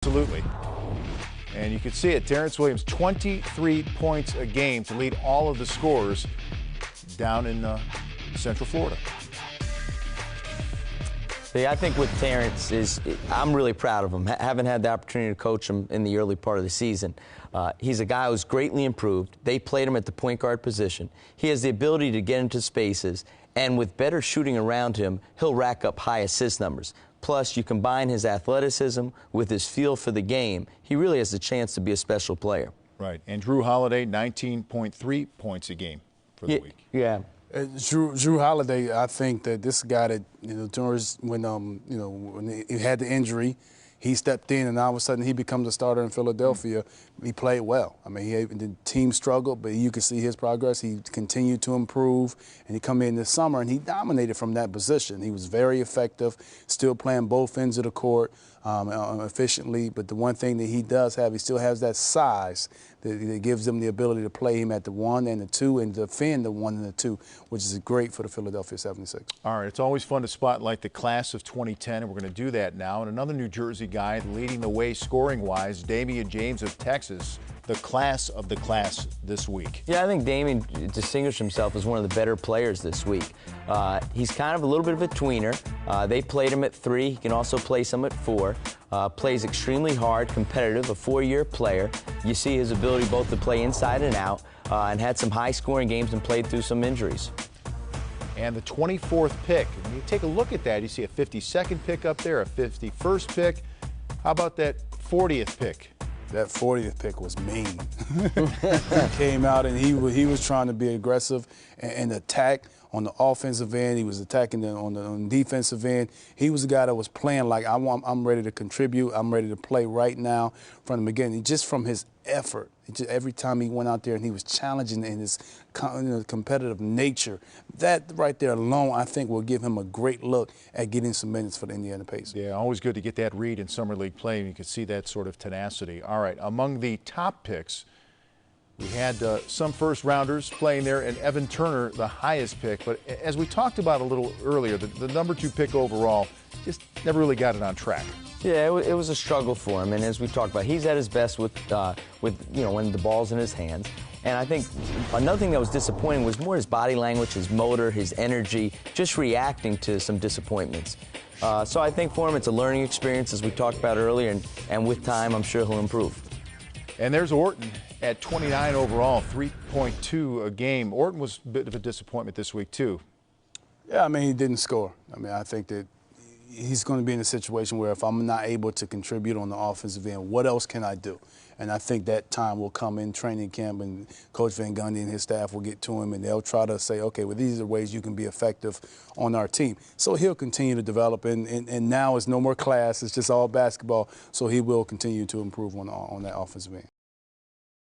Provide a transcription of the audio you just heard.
Absolutely. And you can see it, Terrence Williams, 23 points a game to lead all of the scorers down in Central Florida. See, I think with Terrence I'm really proud of him. Haven't had the opportunity to coach him in the early part of the season. He's a guy who's greatly improved. They played him at the point guard position. He has the ability to get into spaces, and with better shooting around him, he'll rack up high assist numbers. Plus, you combine his athleticism with his feel for the game, he really has a chance to be a special player. Right. And Jrue Holiday, 19.3 points a game for the week. Yeah. Jrue Holiday, I think that this guy that, when he had the injury, he stepped in, and all of a sudden he becomes a starter in Philadelphia. He played well. I mean, the team struggled, but you can see his progress. He continued to improve, and he come in this summer, and he dominated from that position. He was very effective, still playing both ends of the court efficiently. But the one thing that he does have, he still has that size that gives him the ability to play him at the 1 and the 2 and defend the 1 and the 2, which is great for the Philadelphia 76ers. All right, it's always fun to spotlight the class of 2010, and we're going to do that now. And another New Jersey guy leading the way scoring-wise, Damian James of Texas, the class of the class this week. Yeah, I think Damian distinguished himself as one of the better players this week. He's kind of a little bit of a tweener. They played him at 3. He can also play some at 4. Plays extremely hard, competitive, a 4-year player. You see his ability both to play inside and out, and had some high-scoring games and played through some injuries. And the 24th pick, when you take a look at that, you see a 52nd pick up there, a 51st pick. How about that 40th pick? That 40th pick was mean. He came out and he was trying to be aggressive and attack on the offensive end. He was attacking on the defensive end. He was the guy that was playing like I'm ready to contribute. I'm ready to play right now from the beginning. Just from his effort. Every time he went out there and he was challenging in his competitive nature, that right there alone, I think, will give him a great look at getting some minutes for the Indiana Pacers. Yeah, always good to get that read in Summer League play, and you can see that sort of tenacity. All right, among the top picks, we had some first-rounders playing there, and Evan Turner, the highest pick. But as we talked about a little earlier, the number 2 pick overall just never really got it on track. Yeah, it was a struggle for him, and as we talked about, he's at his best with when the ball's in his hands. And I think another thing that was disappointing was more his body language, his motor, his energy, just reacting to some disappointments. So I think for him it's a learning experience, as we talked about earlier, and with time I'm sure he'll improve. And there's Orton at 29 overall, 3.2 a game. Orton was a bit of a disappointment this week too. Yeah, I mean, he didn't score. I mean, I think that he's going to be in a situation where if I'm not able to contribute on the offensive end, what else can I do? And I think that time will come in training camp, and Coach Van Gundy and his staff will get to him, and they'll try to say, okay, well, these are the ways you can be effective on our team. So he'll continue to develop, and now it's no more class. It's just all basketball, so he will continue to improve on that offensive end.